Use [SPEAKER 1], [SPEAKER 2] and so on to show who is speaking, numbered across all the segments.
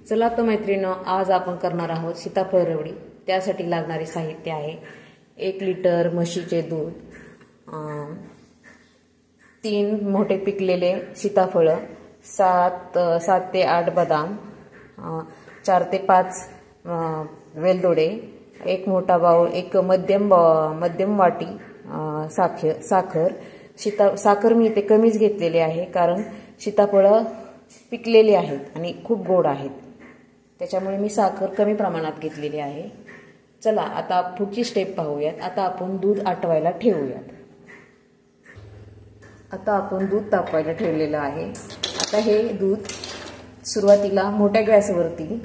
[SPEAKER 1] चला तर मैत्रिणींनो, आज आपण करणार आहोत सीताफळ रबडी। त्यासाठी लागणारे साहित्य आहे 1 लिटर म्हशीचे दूध, 3 मोठे पिकलेले सीताफळ, 7 ते 8 बदाम, 4 ते 5 वेलदोडे, 1 मोठा बाउल, 1 मध्यम वाटी साखर। साखर मी इथे कमीच घेतलेली आहे कारण सीताफळ पिकलेली आहेत आणि खूप गोड आहेत, त्याच्यामुळे मी साखर कमी प्रमाणात घेतलेली आहे। चला आता पुढची स्टेप पाहूयात। आता आपण दूध आटवायला ठेवूयात। आता आपण दूध तापवायला ठेवलेलं आहे। आता हे दूध सुरुवातीला मोठ्या गॅसवरती,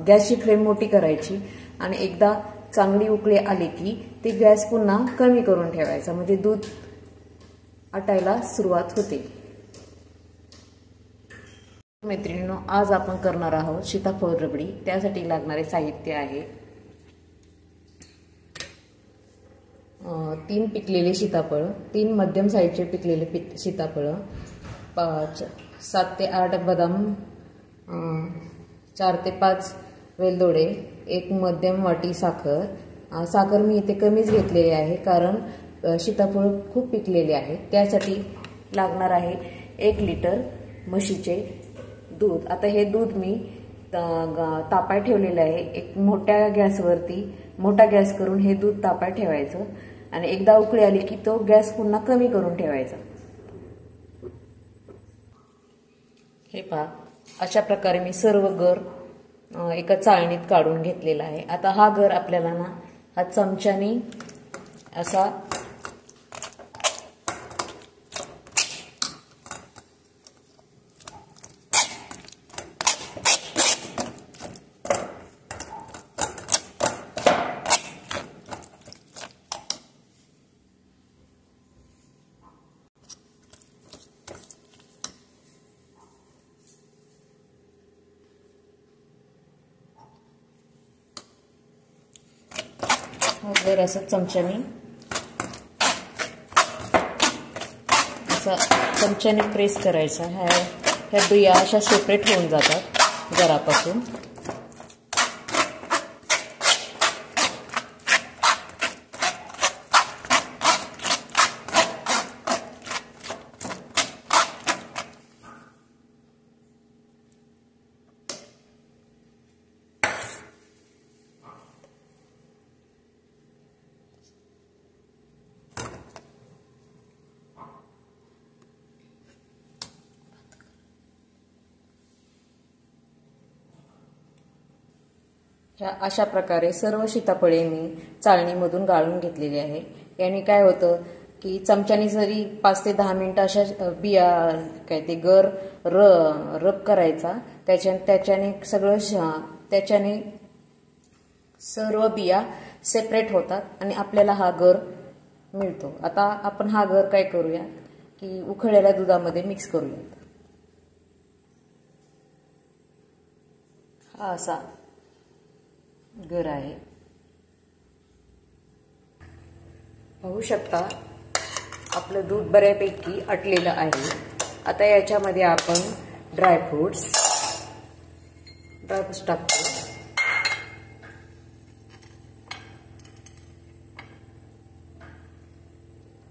[SPEAKER 1] गॅसची फ्लेम मोठी करायची आणि एकदा चांगली उकळी आली की ते गॅस पुन्हा कमी करून ठेवायचा, म्हणजे दूध आटायला सुरुवात होते। मैत्रिणींनो, आज आपण करणार आहोत सीताफळ रबडी। त्यासाठी लागणारे साहित्य आहे 3 पिकलेले सीताफळ, 3 मध्यम साईजचे पिकलेले सीताफळ, 7 ते 8 बदाम, 4 ते 5 वेलदोडे, 1 मध्यम वाटी साखर। साखर मी इथे कमीच घेतलेली आहे कारण सीताफळ खूप पिकलेले आहेत। त्यासाठी लागणार आहे 1 लिटर म्हशीचे दूध। आता हे दूध मी तापाय ठेवलेलं आहे। एक मोठ्या गॅसवरती मोठा गॅस करून हे दूध तापाय ठेवायचं आणि एकदा उकळी आली की तो गॅस पुन्हा कमी करून ठेवायचा। हे पहा, अशा प्रकारे मी सर्व गर एका चाळणीत काढून घेतलेला आहे। आता हा गर आपल्याला ना हा चमच्याने असा गर असं चमच्याने प्रेस करायचा। ह्या बिया अशा सेपरेट होऊन जातात गरापासून। अशा प्रकारे सर्व सीताफळे मी चाळणीमधून गाळून घेतलेली आहे। याने काय होतं की चमच्याने जरी 5 ते 10 मिनिटं अशा बिया ते गर रब करायचा, त्याच्याने सर्व बिया सेपरेट होतात आणि आपल्याला हा गर मिळतो। आता आपण हा गर काय करूया की उकळलेल्या दुधामध्ये मिक्स करूयात। हा असा गर आहे, पाहू शकता आपलं दूध बऱ्यापैकी आटलेलं आहे। आता याच्यामध्ये आपण ड्रायफ्रुट्स टाकतो।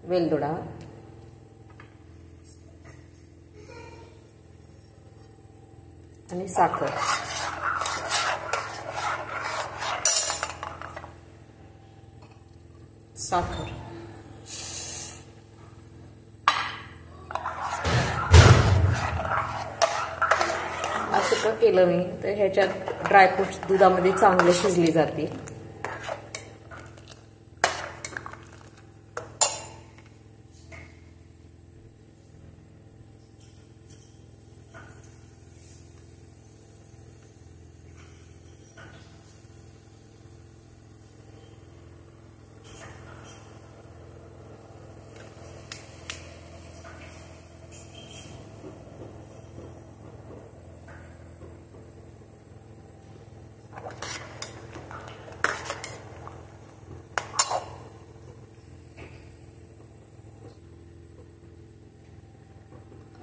[SPEAKER 1] वेलदोडा, आणि साखर। असं केलं मी तर ह्याच्यात ड्रायफ्रुट्स दुधामध्ये चांगले शिजले जातील।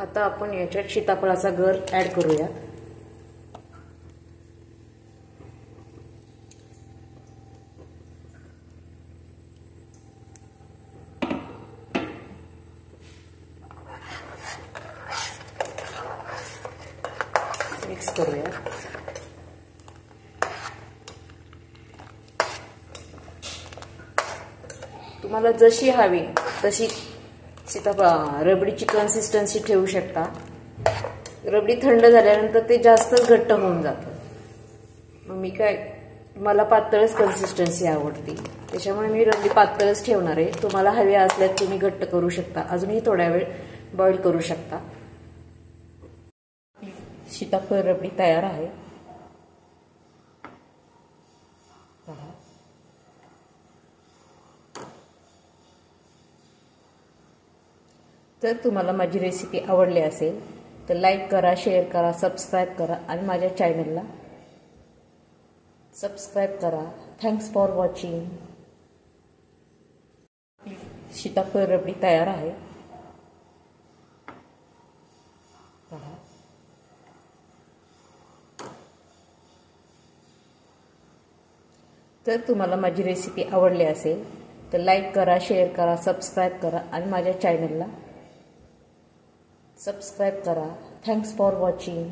[SPEAKER 1] आता आपण याच्यात सीताफळाचा गर ऍड करूया। मिक्स करूया. तुम्हाला जशी हवी तशी रबडीची कन्सिस्टन्सी ठेवू शकता. रबडी थंड झाल्यानंतर ते जास्तच घट्ट होऊन जातं. मग मला पातळच कन्सिस्टन्सी आवडते, त्याच्यामुळे मी रबडी पातळच ठेवणार आहे. तुम्हाला हवी असल्यास तुम्ही घट्ट करू शकता, अजूनही थोड्या वेळ बॉईल करू शकता. सीताफळ रबडी तयार आहे. जर तुम्हाला माझी रेसिपी आवडली असेल तर लाईक करा, शेअर करा, सबस्क्राईब करा आणि माझ्या चॅनलला सबस्क्राईब करा. Thanks for watching. सीताफळ रबडी तयार आहे. जर तुम्हाला माझी रेसिपी आवडली असेल तर लाईक करा, शेअर करा, सबस्क्राईब करा आणि माझ्या चॅनलला सबस्क्राईब करा. Thanks for watching.